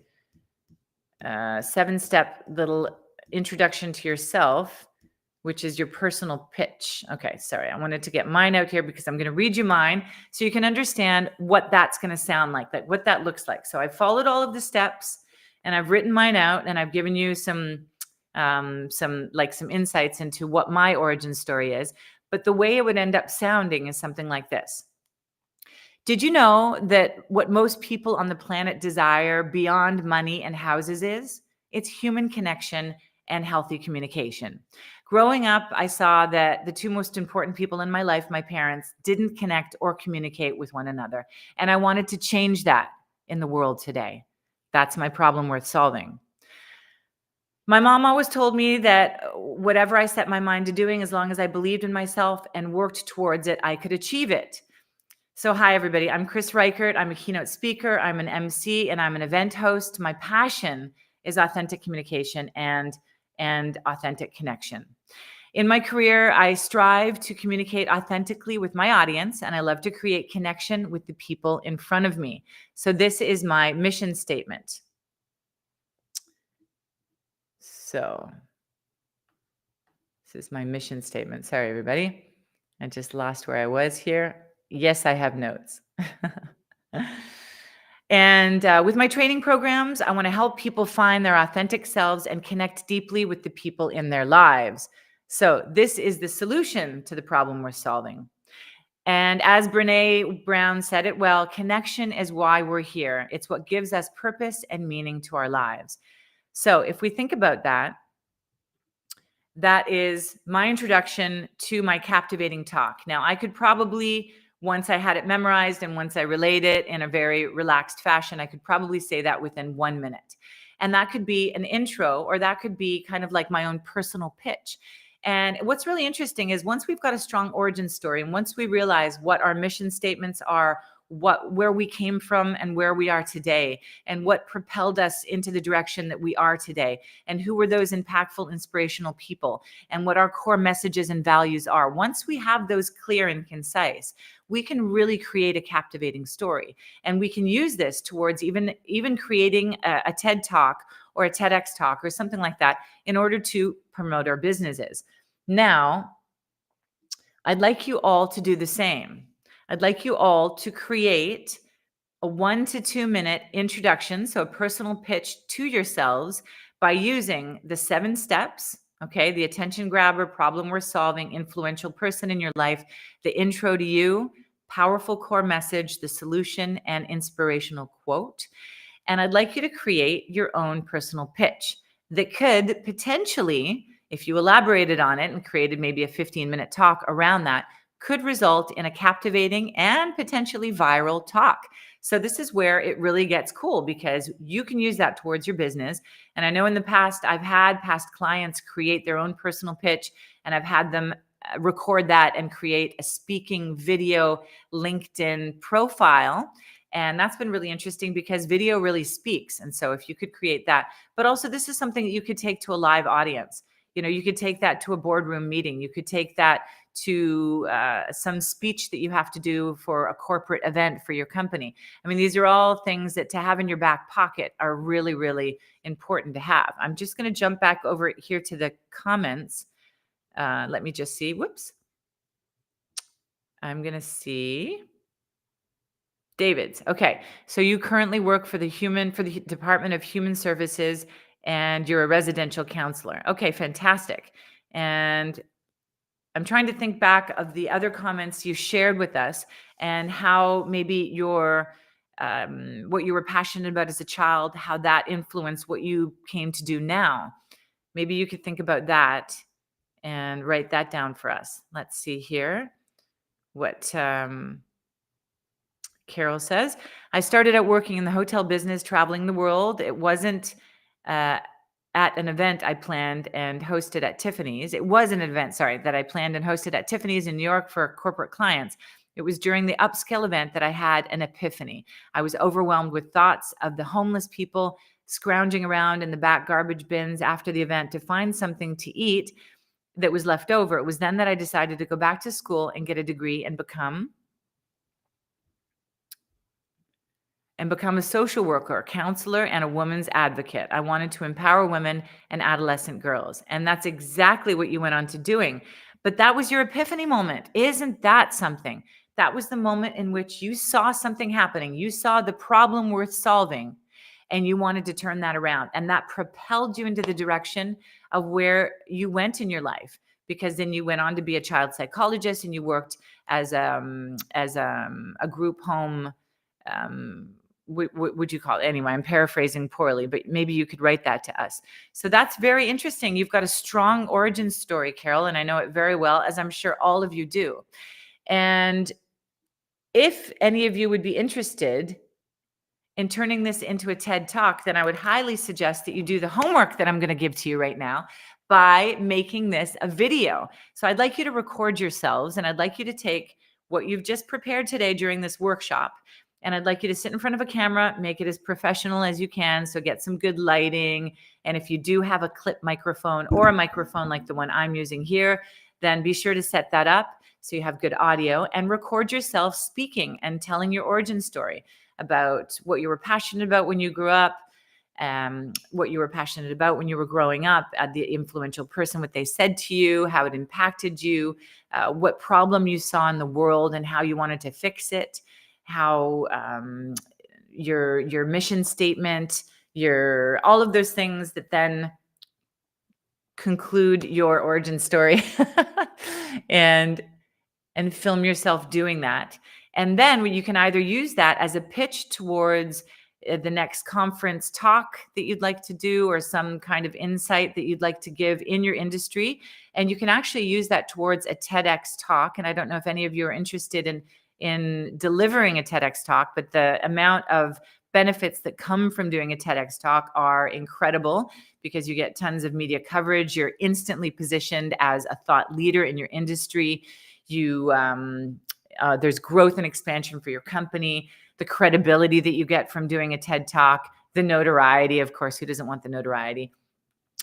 7-step little introduction to yourself, which is your personal pitch. Okay, sorry. I wanted to get mine out here because I'm going to read you mine so you can understand what that's going to sound like what that looks like. So I've followed all of the steps and I've written mine out and I've given you some insights into what my origin story is. But the way it would end up sounding is something like this. Did you know that what most people on the planet desire beyond money and houses is? It's human connection and healthy communication. Growing up, I saw that the two most important people in my life, my parents, didn't connect or communicate with one another. And I wanted to change that in the world today. That's my problem worth solving. My mom always told me that whatever I set my mind to doing, as long as I believed in myself and worked towards it, I could achieve it. So hi, everybody. I'm Chris Reichert. I'm a keynote speaker. I'm an MC, and I'm an event host. My passion is authentic communication and authentic connection. In my career, I strive to communicate authentically with my audience, and I love to create connection with the people in front of me. So this is my mission statement. So this is my mission statement. Sorry, everybody. I just lost where I was here. Yes, I have notes. And with my training programs, I want to help people find their authentic selves and connect deeply with the people in their lives. So this is the solution to the problem we're solving. And as Brene Brown said it well, connection is why we're here. It's what gives us purpose and meaning to our lives. So if we think about that, that is my introduction to my captivating talk. Now, I could probably, once I had it memorized and once I relayed it in a very relaxed fashion, I could probably say that within 1 minute. And that could be an intro, or that could be kind of like my own personal pitch. And what's really interesting is once we've got a strong origin story and once we realize what our mission statements are, where we came from and where we are today, and what propelled us into the direction that we are today, and who were those impactful, inspirational people, and what our core messages and values are. Once we have those clear and concise, we can really create a captivating story. And we can use this towards even creating a TED Talk or a TEDx talk or something like that in order to promote our businesses. Now, I'd like you all to do the same. I'd like you all to create a 1 to 2 minute introduction, so a personal pitch to yourselves by using the 7 steps, okay? The attention grabber, problem worth solving, influential person in your life, the intro to you, powerful core message, the solution, and inspirational quote. And I'd like you to create your own personal pitch that could potentially, if you elaborated on it and created maybe a 15-minute talk around that, could result in a captivating and potentially viral talk. So this is where it really gets cool because you can use that towards your business. And I know in the past, I've had past clients create their own personal pitch, and I've had them record that and create a speaking video LinkedIn profile. And that's been really interesting because video really speaks. And so if you could create that, but also this is something that you could take to a live audience. You know, you could take that to a boardroom meeting. You could take that to some speech that you have to do for a corporate event for your company. I mean, these are all things that to have in your back pocket are really, really important to have. I'm just going to jump back over here to the comments. Let me just see. Whoops. I'm going to see. David's. Okay. So you currently work for the Department of Human Services, and you're a residential counselor. Okay, fantastic. And I'm trying to think back of the other comments you shared with us and how maybe your what you were passionate about as a child, how that influenced what you came to do now. Maybe you could think about that and write that down for us. Let's see here what Carol says. I started out working in the hotel business, traveling the world. It wasn't at an event I planned and hosted at Tiffany's. It was an event, that I planned and hosted at Tiffany's in New York for corporate clients. It was during the upscale event that I had an epiphany. I was overwhelmed with thoughts of the homeless people scrounging around in the back garbage bins after the event to find something to eat that was left over. It was then that I decided to go back to school and get a degree and become a social worker, a counselor, and a woman's advocate. I wanted to empower women and adolescent girls. And that's exactly what you went on to doing. But that was your epiphany moment. Isn't that something? That was the moment in which you saw something happening. You saw the problem worth solving, and you wanted to turn that around. And that propelled you into the direction of where you went in your life. Because then you went on to be a child psychologist, and you worked as a group home. Would you call it? Anyway, I'm paraphrasing poorly, but maybe you could write that to us. So that's very interesting. You've got a strong origin story, Carol, and I know it very well, as I'm sure all of you do. And if any of you would be interested in turning this into a TED Talk, then I would highly suggest that you do the homework that I'm going to give to you right now by making this a video. So I'd like you to record yourselves, and I'd like you to take what you've just prepared today during this workshop, and I'd like you to sit in front of a camera, make it as professional as you can. So get some good lighting. And if you do have a clip microphone or a microphone like the one I'm using here, then be sure to set that up so you have good audio, and record yourself speaking and telling your origin story about what you were passionate about when you grew up, what you were passionate about when you were growing up, the influential person, what they said to you, how it impacted you, what problem you saw in the world and how you wanted to fix it, how your mission statement, all of those things that then conclude your origin story and film yourself doing that. And then you can either use that as a pitch towards the next conference talk that you'd like to do, or some kind of insight that you'd like to give in your industry. And you can actually use that towards a TEDx talk. And I don't know if any of you are interested in delivering a TEDx talk, but the amount of benefits that come from doing a TEDx talk are incredible, because you get tons of media coverage. You're instantly positioned as a thought leader in your industry. There's growth and expansion for your company, the credibility that you get from doing a TED Talk, the notoriety, of course, who doesn't want the notoriety?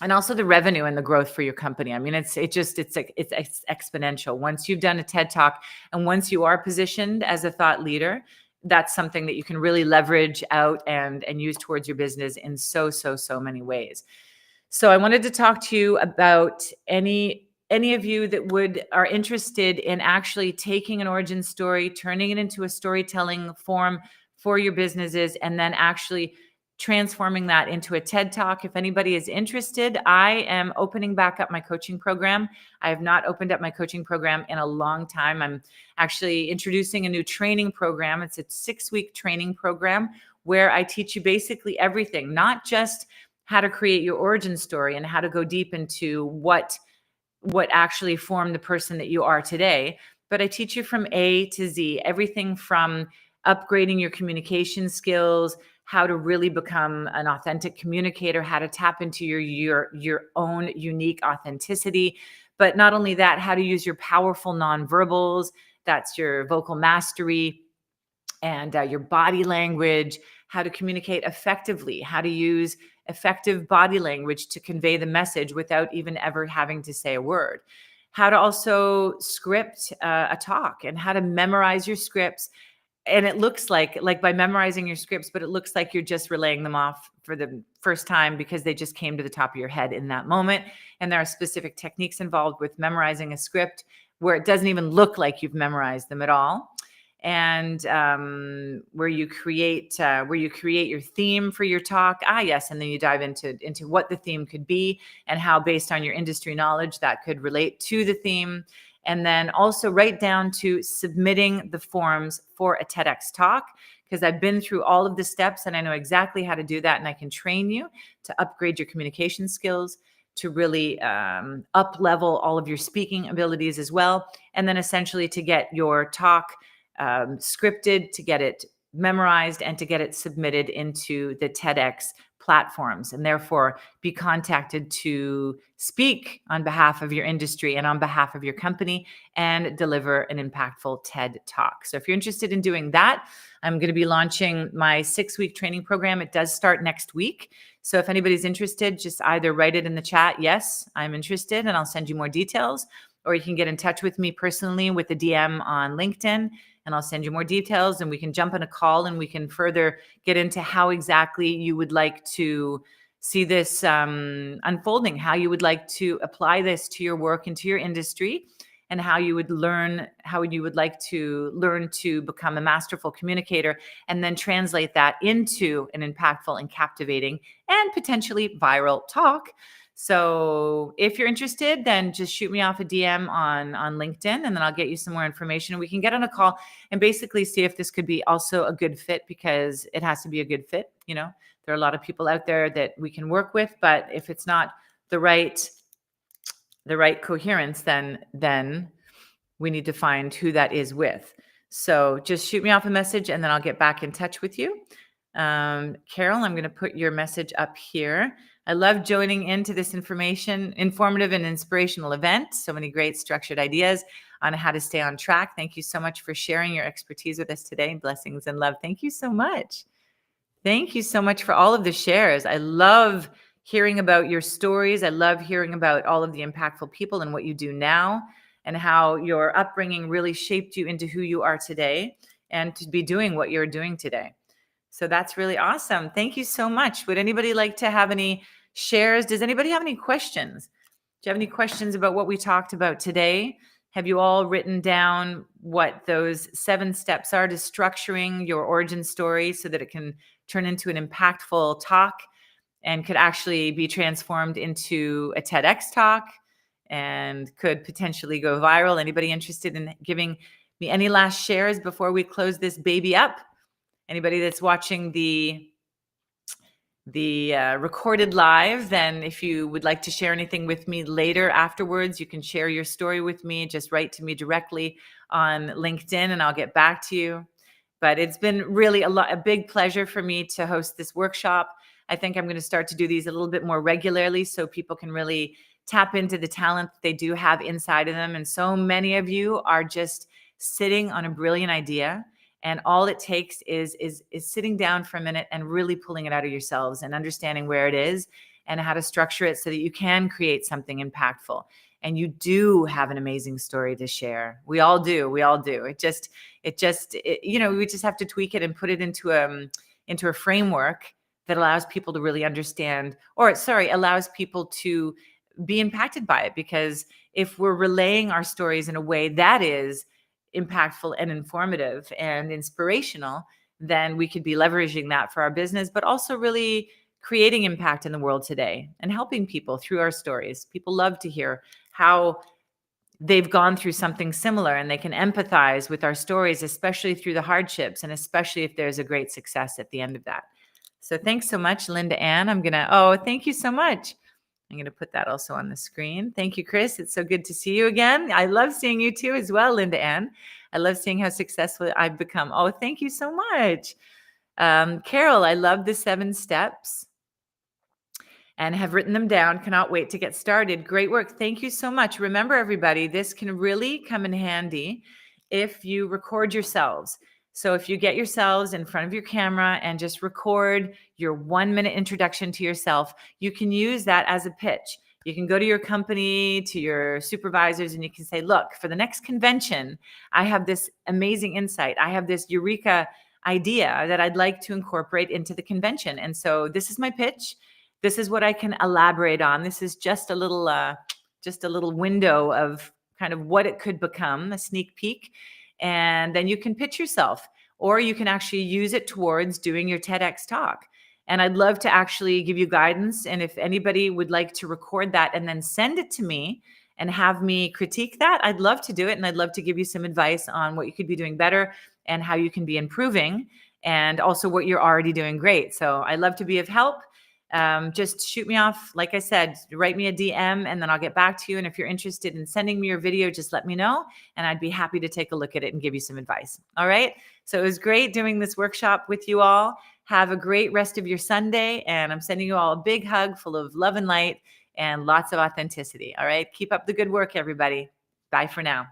And also the revenue and the growth for your company. I mean, it's exponential. Once you've done a TED Talk and once you are positioned as a thought leader, that's something that you can really leverage out and use towards your business in so many ways. So I wanted to talk to you about any of you that are interested in actually taking an origin story, turning it into a storytelling form for your businesses, and then actually transforming that into a TED Talk. If anybody is interested, I am opening back up my coaching program. I have not opened up my coaching program in a long time. I'm actually introducing a new training program. It's a 6-week training program where I teach you basically everything, not just how to create your origin story and how to go deep into what actually formed the person that you are today, but I teach you from A to Z, everything from upgrading your communication skills, how to really become an authentic communicator, how to tap into your own unique authenticity. But not only that, how to use your powerful nonverbals, that's your vocal mastery, and your body language, how to communicate effectively, how to use effective body language to convey the message without even ever having to say a word, how to also script a talk, and how to memorize your scripts. And it looks like by memorizing your scripts, but it looks like you're just relaying them off for the first time because they just came to the top of your head in that moment. And there are specific techniques involved with memorizing a script where it doesn't even look like you've memorized them at all. And where you create your theme for your talk. Yes, and then you dive into what the theme could be and how, based on your industry knowledge, that could relate to the theme. And then also right down to submitting the forms for a TEDx talk, because I've been through all of the steps and I know exactly how to do that, and I can train you to upgrade your communication skills, to really up level all of your speaking abilities as well, and then essentially to get your talk scripted, to get it memorized, and to get it submitted into the TEDx platforms, and therefore be contacted to speak on behalf of your industry and on behalf of your company and deliver an impactful TED Talk. So if you're interested in doing that, I'm going to be launching my 6-week training program. It does start next week. So if anybody's interested, just either write it in the chat, yes, I'm interested, and I'll send you more details, or you can get in touch with me personally with a DM on LinkedIn, and I'll send you more details, and we can jump on a call and we can further get into how exactly you would like to see this unfolding, how you would like to apply this to your work and to your industry, and how you would like to learn to become a masterful communicator, and then translate that into an impactful and captivating and potentially viral talk. So if you're interested, then just shoot me off a DM on LinkedIn, and then I'll get you some more information, and we can get on a call and basically see if this could be also a good fit, because it has to be a good fit. You know, there are a lot of people out there that we can work with, but if it's not the right coherence, then we need to find who that is with. So just shoot me off a message, and then I'll get back in touch with you. Carol, I'm going to put your message up here. I love joining into this informative and inspirational event. So many great structured ideas on how to stay on track. Thank you so much for sharing your expertise with us today. Blessings and love. Thank you so much. Thank you so much for all of the shares. I love hearing about your stories. I love hearing about all of the impactful people and what you do now, and how your upbringing really shaped you into who you are today and to be doing what you're doing today. So that's really awesome. Thank you so much. Would anybody like to have any shares? Does anybody have any questions? Do you have any questions about what we talked about today? Have you all written down what those 7 steps are to structuring your origin story so that it can turn into an impactful talk and could actually be transformed into a TEDx talk and could potentially go viral? Anybody interested in giving me any last shares before we close this baby up? Anybody that's watching the recorded live, then if you would like to share anything with me later afterwards, you can share your story with me. Just write to me directly on LinkedIn and I'll get back to you. But it's been really a big pleasure for me to host this workshop. I think I'm going to start to do these a little bit more regularly so people can really tap into the talent that they do have inside of them. And so many of you are just sitting on a brilliant idea. And all it takes is sitting down for a minute and really pulling it out of yourselves and understanding where it is and how to structure it so that you can create something impactful. And you do have an amazing story to share. We all do. We all do. We just have to tweak it and put it into a framework that allows people to really understand, allows people to be impacted by it. Because if we're relaying our stories in a way that is impactful and informative and inspirational, then we could be leveraging that for our business, but also really creating impact in the world today and helping people through our stories. People love to hear how they've gone through something similar and they can empathize with our stories, especially through the hardships and especially if there's a great success at the end of that. So thanks so much, Linda Ann. Thank you so much. I'm going to put that also on the screen. Thank you, Chris. It's so good to see you again. I love seeing you too as well, Linda Ann. I love seeing how successful I've become. Oh, thank you so much. Carol, I love the 7 steps and have written them down. Cannot wait to get started. Great work. Thank you so much. Remember, everybody, this can really come in handy if you record yourselves. So if you get yourselves in front of your camera and just record your 1-minute introduction to yourself, you can use that as a pitch. You can go to your company, to your supervisors, and you can say, look, for the next convention, I have this amazing insight. I have this eureka idea that I'd like to incorporate into the convention. And so this is my pitch. This is what I can elaborate on. This is just a little window of kind of what it could become, a sneak peek. And then you can pitch yourself, or you can actually use it towards doing your TEDx talk. And I'd love to actually give you guidance. And if anybody would like to record that and then send it to me and have me critique that, I'd love to do it. And I'd love to give you some advice on what you could be doing better and how you can be improving, and also what you're already doing great. So I'd love to be of help. Just shoot me off. Like I said, write me a DM and then I'll get back to you. And if you're interested in sending me your video, just let me know and I'd be happy to take a look at it and give you some advice. All right. So it was great doing this workshop with you all. Have a great rest of your Sunday. And I'm sending you all a big hug full of love and light and lots of authenticity. All right. Keep up the good work, everybody. Bye for now.